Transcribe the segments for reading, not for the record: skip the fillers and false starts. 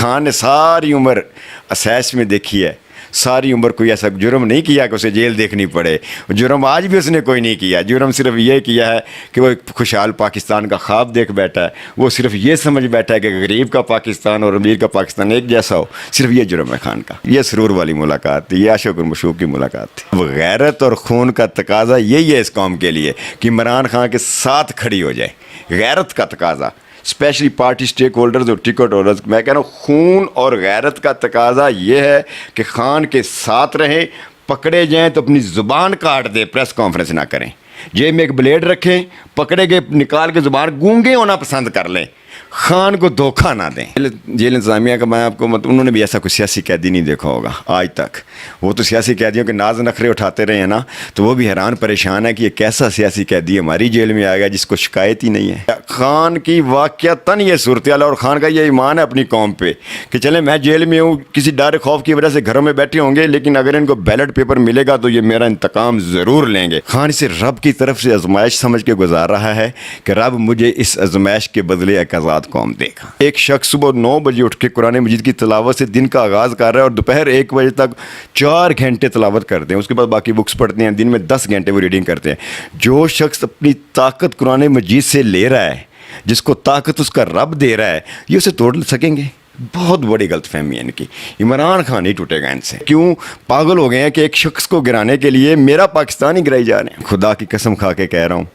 खान ने सारी उम्र असैस में देखी है, सारी उम्र कोई ऐसा जुर्म नहीं किया कि उसे जेल देखनी पड़े। जुर्म आज भी उसने कोई नहीं किया। जुर्म सिर्फ ये किया है कि वो एक खुशहाल पाकिस्तान का ख्वाब देख बैठा है। वो सिर्फ ये समझ बैठा है कि गरीब का पाकिस्तान और अमीर का पाकिस्तान एक जैसा हो। सिर्फ ये जुर्म है खान का। ये सरूर वाली मुलाकात थी, ये आशिक और मशूक की मुलाकात थी। वो गैरत और खून का तकाजा यही है इस कौम के लिए कि इमरान खान के साथ खड़ी हो जाए। गैरत का तकाजा, स्पेशली पार्टी स्टेक होल्डर्स और टिकट होल्डर्स, मैं कह रहा हूँ खून और गैरत का तकाजा ये है कि खान के साथ रहें। पकड़े जाएं तो अपनी ज़ुबान काट दे, प्रेस कॉन्फ्रेंस ना करें। जेब में एक ब्लेड रखें, पकड़े गए निकाल के ज़ुबान गूंगे होना पसंद कर लें, खान को धोखा ना दें। जेल इंतज़ामिया का मैं आपको उन्होंने भी ऐसा कोई सियासी कैदी नहीं देखा होगा आज तक। वो तो सियासी कैदियों के नाज नखरे उठाते रहे हैं ना, तो वो भी हैरान परेशान है कि ये कैसा सियासी कैदी हमारी जेल में आ गया जिसको शिकायत ही नहीं है। खान की वाक़तन ये सूरत हाल है और खान का ये ईमान है अपनी कौम पे कि चले मैं जेल में हूँ, किसी डर खौफ की वजह से घरों में बैठे होंगे, लेकिन अगर इनको बैलेट पेपर मिलेगा तो ये मेरा इंतकाम ज़रूर लेंगे। खान इसे रब की तरफ से आजमाइश समझ के गुजार रहा है कि रब मुझे इस आजमाइश के बदले एक आज़ाद कौम देगा। एक शख्स सुबह 9 बजे उठ के कुरान मजीद की तिलावत से दिन का आगाज़ कर रहा है और दोपहर 1 बजे तक 4 घंटे तिलावत करते हैं, उसके बाद बाकी बुक्स पढ़ते हैं, दिन में 10 घंटे वो रीडिंग करते हैं। जो शख्स अपनी ताकत कुरान मजीद से ले रहा है, जिसको ताकत उसका रब दे रहा है, ये उसे तोड़ सकेंगे? बहुत बड़ी गलतफहमी है इनकी। इमरान खान नहीं टूटेगा इनसे। क्यों पागल हो गए हैं कि एक शख्स को गिराने के लिए मेरा पाकिस्तान ही गिराई जा रहे हैं। खुदा की कसम खा के कह रहा हूँ,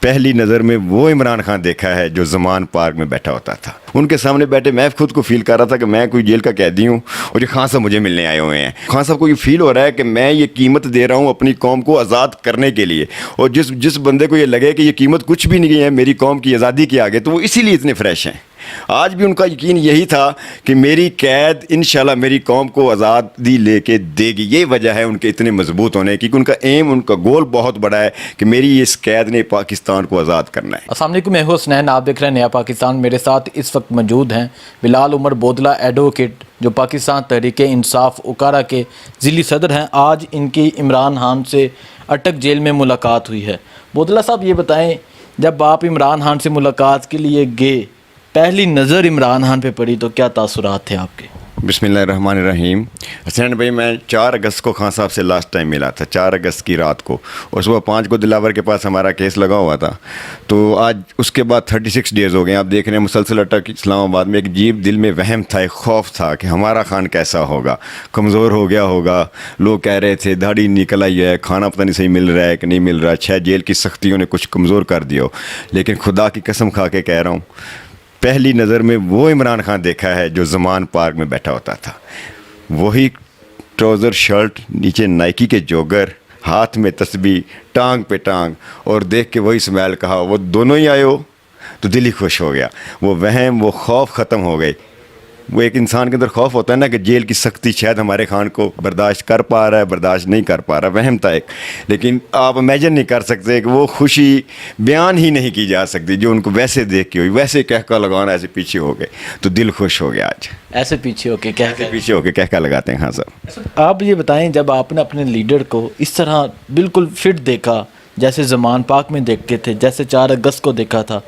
पहली नज़र में वो इमरान खान देखा है जो ज़मान पार्क में बैठा होता था। उनके सामने बैठे मैं खुद को फील कर रहा था कि मैं कोई जेल का कैदी हूँ और ये खान साहब मुझे मिलने आए हुए हैं। खान साहब को ये फील हो रहा है कि मैं ये कीमत दे रहा हूँ अपनी कौम को आज़ाद करने के लिए, और जिस बंदे को ये लगे कि ये कीमत कुछ भी नहीं है मेरी कौम की आज़ादी के आगे, तो वो इसीलिए इतने फ्रेश हैं। आज भी उनका यकीन यही था कि मेरी कैद इंशाल्लाह मेरी कौम को आज़ादी लेके देगी। ये वजह है उनके इतने मजबूत होने की, उनका एम, उनका गोल बहुत बड़ा है कि मेरी इस कैद ने पाकिस्तान को आज़ाद करना है। अस्सलाम वालेकुम, मैं हूं हसनैन, आप देख रहे हैं नया पाकिस्तान। मेरे साथ इस वक्त मौजूद हैं बिलाल उमर बोदला एडवोकेट, जो पाकिस्तान तहरीक इंसाफ उकारा के ज़िली सदर हैं। आज इनकी इमरान खान से अटक जेल में मुलाकात हुई है। बोदला साहब ये बताएं, जब आप इमरान खान से मुलाकात के लिए गए, पहली नज़र इमरान खान पे पड़ी तो क्या तासुरात थे आपके? बिस्मिल्लाहिर्रहमानिर्रहीम। हसनैन भाई, मैं 4 अगस्त को खान साहब से लास्ट टाइम मिला था, 4 अगस्त की रात को, और सुबह 5 को दिलावर के पास हमारा केस लगा हुआ था। तो आज उसके बाद 36 डेज़ हो गए। आप देख रहे हैं मुसलसल अटक इस्लामाबाद में। एक अजीब दिल में वहम था, एक खौफ था कि हमारा खान कैसा होगा, कमज़ोर हो गया होगा। लोग कह रहे थे दाढ़ी निकल आई है, खाना पता नहीं सही मिल रहा है कि नहीं मिल रहा, शायद जेल की सख्तियों ने कुछ कमज़ोर कर दिया हो। लेकिन खुदा की कसम खा के कह रहा हूँ, पहली नज़र में वो इमरान खान देखा है जो ज़मान पार्क में बैठा होता था। वही ट्राउज़र शर्ट, नीचे नाइकी के जोगर, हाथ में तस्बीह, टांग पे टांग, और देख के वही स्माइल कहा, वो दोनों ही आए हो तो दिल ही खुश हो गया। वो वहम, वो खौफ ख़त्म हो गई। वो एक इंसान के अंदर खौफ होता है ना कि जेल की सख्ती शायद हमारे खान को बर्दाश्त कर पा रहा है, बर्दाश्त नहीं कर पा रहा, वहम था एक। लेकिन आप इमेजिन नहीं कर सकते कि वो खुशी बयान ही नहीं की जा सकती जो उनको वैसे देख के हुई। वैसे कहका लगाना, ऐसे पीछे हो गए तो दिल खुश हो गया। आज ऐसे पीछे होके कहका लगाते हैं खान साहब। आप ये बताएं, जब आपने अपने लीडर को इस तरह बिल्कुल फिट देखा, जैसे ज़मान पार्क में देखते थे, जैसे 4 अगस्त को देखा था,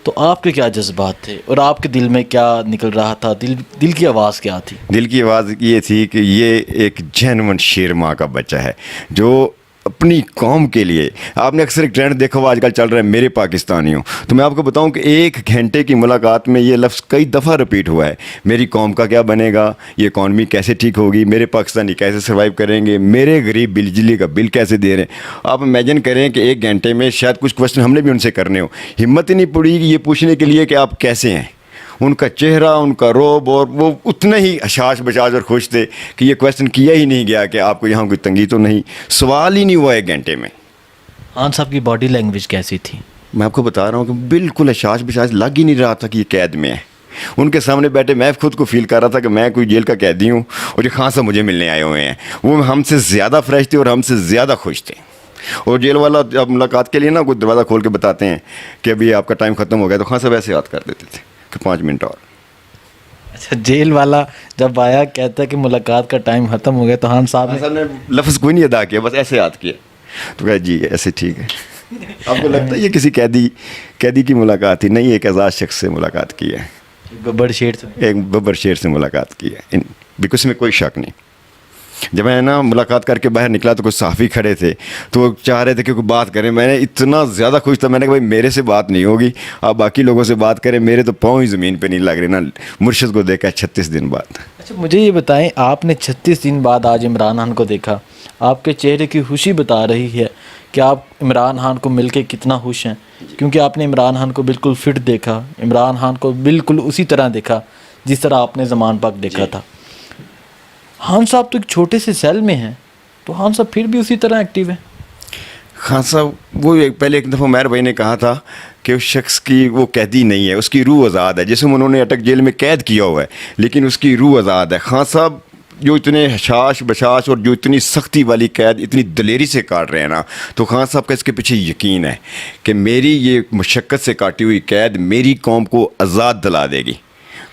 तो आपके क्या जज्बात थे और आपके दिल में क्या निकल रहा था? दिल की आवाज़ क्या थी? दिल की आवाज़ ये थी कि ये एक जेन्युइन शेर माँ का बच्चा है जो अपनी कौम के लिए। आपने अक्सर एक ट्रेंड देखा हुआ आजकल चल रहा है, मेरे पाकिस्तानियों। तो मैं आपको बताऊं कि 1 घंटे की मुलाकात में ये लफ्ज़ कई दफ़ा रिपीट हुआ है। मेरी कौम का क्या बनेगा, ये इकॉनमी कैसे ठीक होगी, मेरे पाकिस्तानी कैसे सर्वाइव करेंगे, मेरे गरीब बिजली का बिल कैसे दे रहे हैं। आप इमेजिन करें कि 1 घंटे में शायद कुछ क्वेश्चन हमने भी उनसे करने हो, हिम्मत ही नहीं पड़ी ये पूछने के लिए कि आप कैसे हैं। उनका चेहरा, उनका रोब, और वो उतने ही हशाश बशाश और खुश थे कि ये क्वेश्चन किया ही नहीं गया कि आपको यहाँ कोई तंगी तो नहीं। सवाल ही नहीं हुआ 1 घंटे में। खान साहब की बॉडी लैंग्वेज कैसी थी? मैं आपको बता रहा हूँ कि बिल्कुल हशाश बशाश लग ही नहीं रहा था कि ये कैद में है। उनके सामने बैठे मैं खुद को फील कर रहा था कि मैं कोई जेल का कैदी हूँ और ये खान साहब मुझे मिलने आए हुए हैं। वो हमसे ज़्यादा फ्रेश थे और हमसे ज़्यादा खुश थे। और जेल वाला जब मुलाकात के लिए ना कोई दरवाज़ा खोल के बताते हैं कि अभी आपका टाइम ख़त्म हो गया, तो खान साहब ऐसे याद कर देते थे कि 5 मिनट और। अच्छा, जेल वाला जब आया कहता है कि मुलाकात का टाइम ख़त्म हो गया, तो खान साहब ने लफ्ज़ कोई नहीं अदा किया, बस ऐसे याद किया। तो कहा जी ऐसे ठीक है। आपको लगता है ये किसी कैदी की मुलाकात थी? नहीं, एक आज़ाद शख्स से मुलाकात की है। गब्बर शेर से एक बब्बर शेर से मुलाकात की है, बिल्कुल इसमें कोई शक नहीं। जब मैं ना मुलाकात करके बाहर निकला तो कुछ सहाफ़ी खड़े थे, तो वो चाह रहे थे कि कोई बात करें। मैंने इतना ज़्यादा खुश था, मैंने कहा भाई मेरे से बात नहीं होगी, आप बाकी लोगों से बात करें, मेरे तो पाँव ही ज़मीन पे नहीं लग रहे ना। मुर्शिद को देखा 36 दिन बाद। अच्छा, मुझे ये बताएं, आपने 36 दिन बाद आज इमरान खान को देखा, आपके चेहरे की खुशी बता रही है कि आप इमरान खान को मिलके कितना खुश हैं, क्योंकि आपने इमरान खान को बिल्कुल फिट देखा, इमरान खान को बिल्कुल उसी तरह देखा जिस तरह आपने ज़मान पाक देखा था। खान साहब तो एक छोटे से सेल में हैं, तो खान साहब फिर भी उसी तरह एक्टिव हैं। खान साहब वो पहले एक दफ़ा उमर भाई ने कहा था कि उस शख्स की वो कैदी नहीं है, उसकी रूह आज़ाद है, जिसमें उन्होंने अटक जेल में कैद किया हुआ है, लेकिन उसकी रूह आज़ाद है। खान साहब जो इतने हशाश बशाश और जो इतनी सख्ती वाली कैद इतनी दलेरी से काट रहे हैं ना, तो खान साहब का इसके पीछे यकीन है कि मेरी ये मुशक्क़त से काटी हुई कैद मेरी कौम को आज़ाद दिला देगी।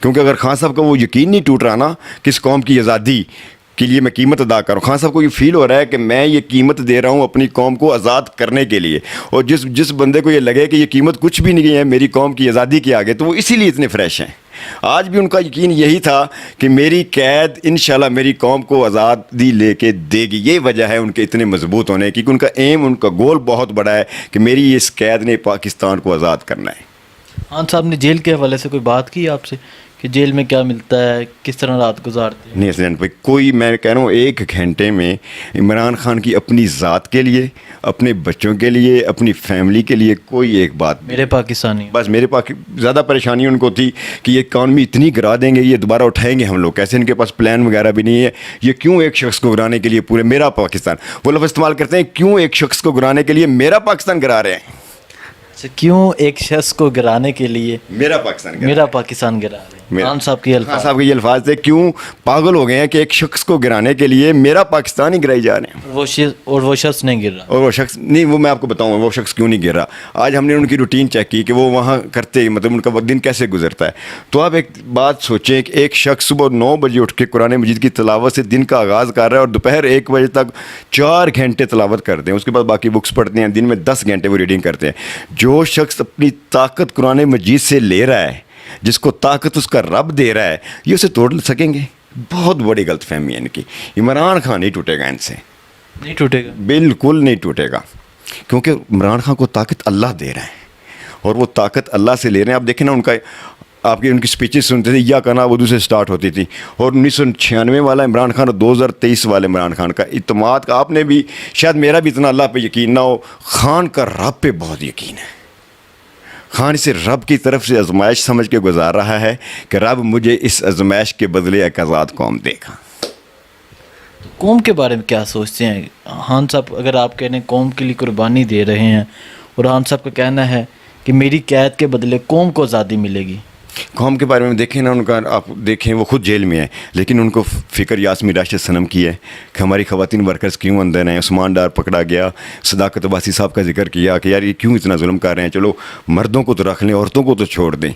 क्योंकि अगर खान साहब का वो यकीन नहीं टूट रहा ना कि इस कौम की आज़ादी के लिए मैं कीमत अदा करूँ, खान साहब को ये फील हो रहा है कि मैं ये कीमत दे रहा हूँ अपनी कौम को आज़ाद करने के लिए, और जिस बंदे को ये लगे कि ये कीमत कुछ भी नहीं है मेरी कौम की आज़ादी के आगे, तो वो इसीलिए इतने फ्रेश हैं। आज भी उनका यकीन यही था कि मेरी कैद इंशाल्लाह मेरी कौम को आज़ादी लेके देगी। ये वजह है उनके इतने मजबूत होने की, कि उनका एम, उनका गोल बहुत बड़ा है कि मेरी इस कैद ने पाकिस्तान को आज़ाद करना है। खान साहब ने जेल के हवाले से कोई बात की आपसे कि जेल में क्या मिलता है, किस तरह रात गुजारते हैं? नहीं हसन भाई, कोई, मैं कह रहा हूँ 1 घंटे में इमरान खान की अपनी ज़ात के लिए, अपने बच्चों के लिए, अपनी फैमिली के लिए कोई एक बात, मेरे पाकिस्तानी, बस मेरे पास ज़्यादा परेशानी उनको थी कि ये इकॉनमी इतनी गिरा देंगे, ये दोबारा उठाएंगे हम लोग कैसे, इनके पास प्लान वगैरह भी नहीं है, ये क्यों एक शख्स को गिराने के लिए पूरे मेरा पाकिस्तान, वो लफ्ज़ इस्तेमाल करते हैं, क्यों एक शख्स को गिराने के लिए मेरा पाकिस्तान गिरा रहे हैं, क्यों एक शख्स को गिराने के लिए मेरा पाकिस्तान गिरा रहे हैं। खान साहब के खान साहब के ये अल्फाज थे, क्यों पागल हो गए हैं कि एक शख्स को गिराने के लिए मेरा पाकिस्तान ही गिराई जा रहे हैं, वो शख्स नहीं गिर रहा, और वो शख्स नहीं, वो मैं आपको बताऊंगा वो शख्स क्यों नहीं गिर रहा। आज हमने उनकी रूटीन चेक की कि वो वहाँ करते, मतलब उनका दिन कैसे गुजरता है। तो आप एक बात सोचें कि एक शख्स सुबह 9 बजे उठ के कुरान मजीद की तिलावत से दिन का आगाज़ कर रहा है और दोपहर 1 बजे तक 4 घंटे तिलावत करते हैं, उसके बाद बाकी बुक्स पढ़ते हैं, दिन में 10 घंटे वो रीडिंग करते हैं। जो शख्स अपनी ताकत कुरान मजीद से ले रहा है, जिसको ताकत उसका रब दे रहा है, ये उसे तोड़ सकेंगे? बहुत बड़ी गलतफहमी है इनकी। इमरान खान नहीं टूटेगा इनसे, नहीं टूटेगा, बिल्कुल नहीं टूटेगा, क्योंकि इमरान खान को ताकत अल्लाह दे रहा है और वो ताकत अल्लाह से ले रहे हैं। आप देखें ना, उनकी स्पीचेस सुनते थे, या कहना वो से स्टार्ट होती थी, और 1996 वाला इमरान खान और 2023 वाले इमरान खान का इत्मीनान का, आपने भी शायद, मेरा भी इतना अल्लाह पे यकीन ना हो, खान का रब पे बहुत यकीन है। खान इसे रब की तरफ से आजमाइश समझ के गुजार रहा है कि रब मुझे इस आजमाइश के बदले एक आज़ाद कौम देगा। कौम के बारे में क्या सोचते हैं खान साहब? अगर आप कह रहे हैं कौम के लिए कुर्बानी दे रहे हैं, और खान साहब का कहना है कि मेरी कैद के बदले कौम को आज़ादी मिलेगी, कौम के बारे में देखें ना, उनका आप देखें, वो खुद जेल में है, लेकिन उनको फ़िक्र यास्मीन राशिद सनम की है कि हमारी ख़वातीन वर्कर्स क्यों अंदर हैं। उस्मान डार पकड़ा गया, सदाकत अब्बासी साहब का जिक्र किया कि यार ये क्यों इतना जुल्म कर रहे हैं, चलो मर्दों को तो रख लें, औरतों को तो छोड़ दें।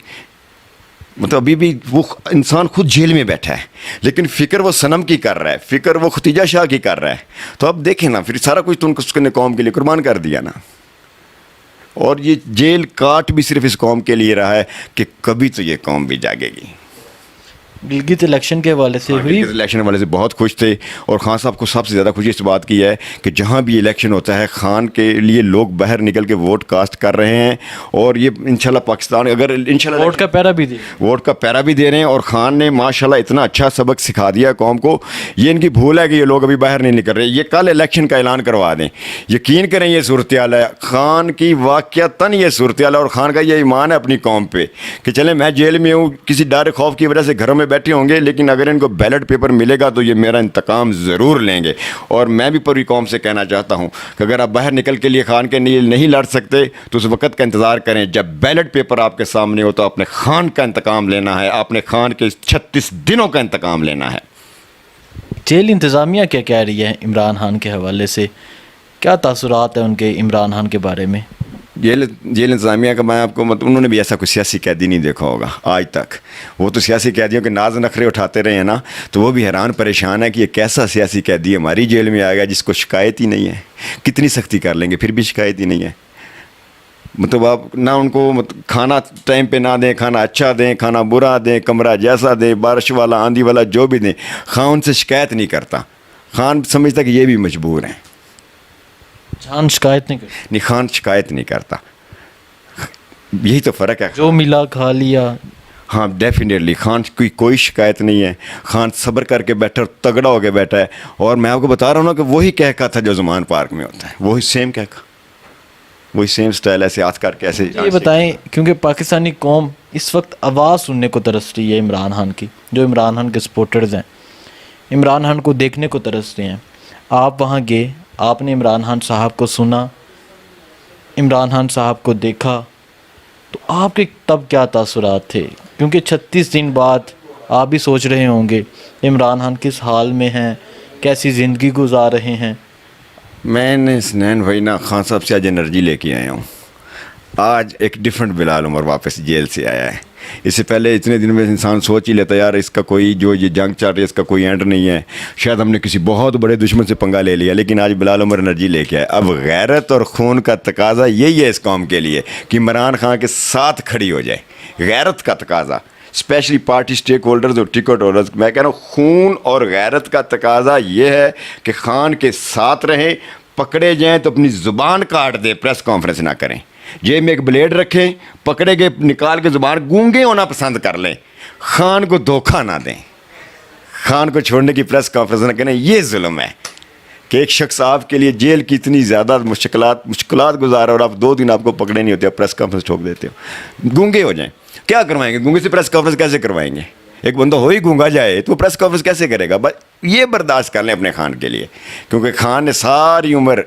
मतलब अभी भी वो इंसान खुद जेल में बैठा है, लेकिन फ़िक्र वो सनम की कर रहा है, फ़िक्र वो खतीजा शाह की कर रहा है। तो अब देखें ना, फिर सारा कुछ तो उसने कौम के लिए कुर्बान कर दिया ना। और ये जेल काट भी सिर्फ इस कौम के लिए रहा है कि कभी तो ये कौम भी जागेगी। गिलगित इलेक्शन के हवाले से हुई, इलेक्शन वाले से बहुत खुश थे, और खान साहब को सबसे ज़्यादा खुशी इस बात की है कि जहाँ भी इलेक्शन होता है खान के लिए लोग बाहर निकल के वोट कास्ट कर रहे हैं, और ये इंशाल्लाह पाकिस्तान, अगर इंशाल्लाह वोट का पैरा भी दे रहे हैं, और खान ने माशाल्लाह इतना अच्छा सबक सिखा दिया कौम को। ये इनकी भूल है कि ये लोग अभी बाहर नहीं निकल रहे, ये कल इलेक्शन का ऐलान करवा दें। यकीन करें ये सूरत हाल है, खान की वाक़तन ये सूरत हाल है, और खान का ये ईमान है अपनी कौम पर कि चले मैं जेल में हूँ, किसी डर खौफ की वजह से घरों में बैठे होंगे, लेकिन अगर इनको बैलेट पेपर मिलेगा तो ये मेरा इंतकाम ज़रूर लेंगे। और मैं भी पूरी कौम से कहना चाहता हूँ कि अगर आप बाहर निकल के लिए खान के लिए नहीं लड़ सकते तो उस वक़्त का इंतज़ार करें जब बैलेट पेपर आपके सामने हो, तो आपने खान का इंतकाम लेना है, आपने खान के 36 दिनों का इंतकाम लेना है। जेल इंतज़ामिया क्या कह रही है इमरान खान के हवाले से? क्या तासुरात है उनके इमरान खान के बारे में? जेल इंतज़ामिया का मैं आपको उन्होंने भी ऐसा कोई सियासी कैदी नहीं देखा होगा आज तक। वो तो सियासी कैदियों के नाज नखरे उठाते रहे हैं ना, तो वो भी हैरान परेशान है कि ये कैसा सियासी कैदी हमारी जेल में आ गया जिसको शिकायत ही नहीं है। कितनी सख्ती कर लेंगे फिर भी शिकायत ही नहीं है। مطلب آپ نہ ان کو کھانا ٹائم پہ نہ دیں، کھانا اچھا دیں، کھانا برا دیں، کمرہ جیسا دیں، بارش والا آندھی والا جو بھی دیں، خان ان سے شکایت نہیں کرتا. خان سمجھتا کہ یہ بھی مجبور ہیں. جان شکایت نہیں کرتے، نہیں، خان شکایت نہیں کرتا. یہی تو فرق ہے. جو ملا کھا لیا. ہاں ڈیفینیٹلی خان کی کوئی شکایت نہیں ہے. خان صبر کر کے بیٹھا اور تگڑا ہو کے بیٹھا ہے. اور میں آپ کو بتا رہا ہوں نا کہ وہی کہکا تھا جو زمان پارک میں ہوتا ہے، وہی سیم کہکا، وہی سیم سٹائل، ایسے ہاتھ کر کے ایسے. یہ بتائیں، کیونکہ پاکستانی قوم اس وقت آواز سننے کو ترس رہی ہے عمران خان کی، جو عمران خان کے سپورٹرز ہیں عمران خان کو دیکھنے کو ترس رہے ہیں. آپ وہاں گئے، آپ نے عمران خان صاحب کو سنا، عمران خان صاحب کو دیکھا، تو آپ کے تب کیا تاثرات تھے؟ کیونکہ 36 دن بعد آپ بھی سوچ رہے ہوں گے عمران خان کس حال میں ہیں، کیسی زندگی گزار رہے ہیں. میں نے سنین بھائی نا خان صاحب سے آج انرجی لے کے آیا ہوں. آج ایک ڈیفرنٹ بلال عمر واپس جیل سے آیا ہے. اس سے پہلے اتنے دن میں انسان سوچ ہی لیتا یار اس کا کوئی جو یہ جنگ چل رہی ہے اس کا کوئی اینڈ نہیں ہے، شاید ہم نے کسی بہت بڑے دشمن سے پنگا لے لیا. لیکن آج بلال عمر انرجی لے کے آئے. اب غیرت اور خون کا تقاضا یہی ہے اس قوم کے لیے کہ عمران خان کے ساتھ کھڑی ہو جائے. غیرت کا تقاضا، اسپیشلی پارٹی اسٹیک ہولڈرز اور ٹکٹ ہولڈرز، میں کہہ رہا ہوں خون اور غیرت کا تقاضا یہ ہے کہ خان کے ساتھ رہیں. پکڑے جائیں تو اپنی زبان کاٹ دیں، پریس کانفرنس نہ کریں. جیب میں ایک بلیڈ رکھیں، پکڑے گئے نکال کے زبان گونگے ہونا پسند کر لیں. خان کو دھوکہ نہ دیں، خان کو چھوڑنے کی پریس کانفرنس نہ کریں. یہ ظلم ہے کہ ایک شخص آپ کے لیے جیل کی اتنی زیادہ مشکلات گزارا اور آپ 2 دن آپ کو پکڑے نہیں ہوتے، آپ پریس کانفرنس ٹھوک دیتے ہو. گونگے ہو جائیں، کیا کروائیں گے؟ گونگے سے پریس کانفرنس کیسے کروائیں گے؟ ایک بندہ ہو ہی گونگا جائے تو وہ پریس کانفرنس کیسے کرے گا؟ یہ برداشت کر لیں اپنے خان کے لیے، کیونکہ خان نے ساری عمر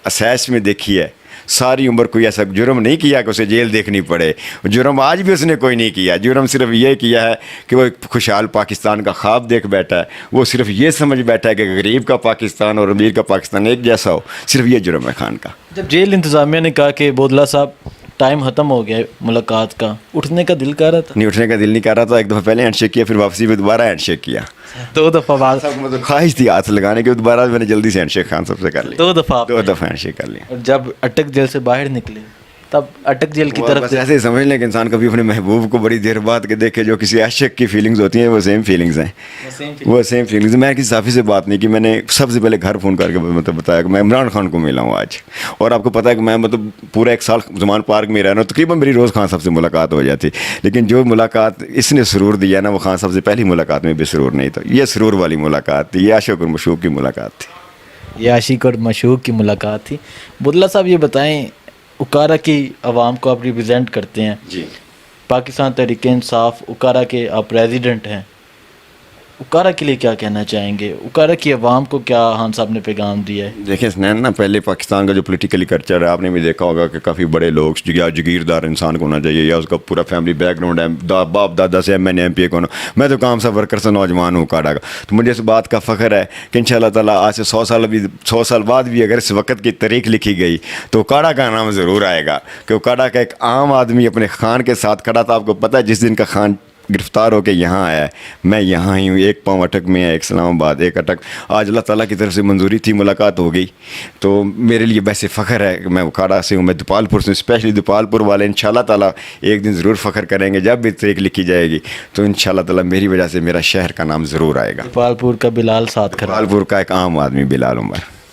اسیس میں دیکھی ہے، ساری عمر کوئی ایسا جرم نہیں کیا کہ اسے جیل دیکھنی پڑے. جرم آج بھی اس نے کوئی نہیں کیا. جرم صرف یہ کیا ہے کہ وہ ایک خوشحال پاکستان کا خواب دیکھ بیٹھا ہے. وہ صرف یہ سمجھ بیٹھا ہے کہ غریب کا پاکستان اور امیر کا پاکستان ایک جیسا ہو. صرف یہ جرم ہے خان کا. جب جیل انتظامیہ نے کہا کہ بودلہ صاحب ٹائم ختم ہو گیا ہے ملاقات کا، اٹھنے کا دل کر رہا تھا؟ نہیں، اٹھنے کا دل نہیں کر رہا تھا. ایک دفعہ پہلے ہینڈ شیک کیا، پھر واپسی میں دوبارہ ہینڈ شیک کیا. 2 دفعہ بعد مطلب خواہش تھی ہاتھ لگانے کی، دوبارہ میں نے جلدی سے ہینڈ شیک خان صاحب سے کر لی. 2 دفعہ ہینڈ شیک کر لیا. اور جب اٹک جیل سے باہر نکلے تب اٹک جیل کی طرف بس ایسے ہی سمجھ لیں کہ انسان کبھی اپنے محبوب کو بڑی دیر بعد کے دیکھے، جو کسی عاشق کی فیلنگز ہوتی ہیں وہ سیم فیلنگز ہیں. وہ سیم فیلنگز. میں کسی صحافی سے بات نہیں کی، میں نے سب سے پہلے گھر فون کر کے مطلب بتایا کہ میں عمران خان کو ملا ہوں آج. اور آپ کو پتہ ہے کہ میں مطلب پورا 1 سال زمان پارک میں رہ رہا ہوں، تقریباً میری روز خان صاحب سے ملاقات ہو جاتی. لیکن جو ملاقات اس نے سرور دیا نا، وہ خان صاحب سے پہلی ملاقات میں بھی سرور نہیں تھا. یہ سرور والی ملاقات تھی، یہ عاشق اور مشوق کی ملاقات تھی. یہ عاشق اور مشوق کی ملاقات تھی. بودلہ صاحب یہ بتائیں، اکارا کی عوام کو آپ ریپرزینٹ کرتے ہیں. جی، پاکستان تحریک انصاف اکارا کے آپ پریزیڈنٹ ہیں. اکارا کے لیے کیا کہنا چاہیں گے؟ اکارا کی عوام کو کیا خان صاحب نے پیغام دیا ہے؟ دیکھیں سنین نا، پہلے پاکستان کا جو پولیٹیکلی کلچر ہے آپ نے بھی دیکھا ہوگا کہ کافی بڑے لوگ یا جگیردار انسان کو ہونا چاہیے، یا اس کا پورا فیملی بیک گراؤنڈ ہے، باپ دادا سے میں نے ایم پی اے کو ہونا. میں تو کام سا ورکر سے نوجوان ہوں اکارا کا. تو مجھے اس بات کا فخر ہے کہ ان شاء اللہ تعالیٰ آج سے 100 سال بعد بھی اگر اس وقت کی تاریخ لکھی گئی تو اکارا کا نام ضرور آئے گا. کہ اکارا کا ایک عام آدمی اپنے خان کے ساتھ کھڑا تھا. آپ کو پتہ ہے جس دن کا خان گرفتار ہو کے یہاں آیا ہے، میں یہاں ہی ہوں. 1 پاؤں اٹک میں ہے، 1 اسلام آباد، 1 اٹک. آج اللہ تعالیٰ کی طرف سے منظوری تھی، ملاقات ہو گئی. تو میرے لیے ویسے فخر ہے کہ میں اکھاڑا سے ہوں، میں دپال پور سے ہوں. اسپیشلی دپال پور والے ان شاء اللہ تعالیٰ ایک دن ضرور فخر کریں گے. جب بھی تاریخ لکھی جائے گی تو ان شاء اللہ تعالیٰ میری وجہ سے میرا شہر کا نام ضرور آئے گا. دپال پور کا بلال ساتھ کھڑا. دپال پور کا ایک عام آدمی بلال عمر.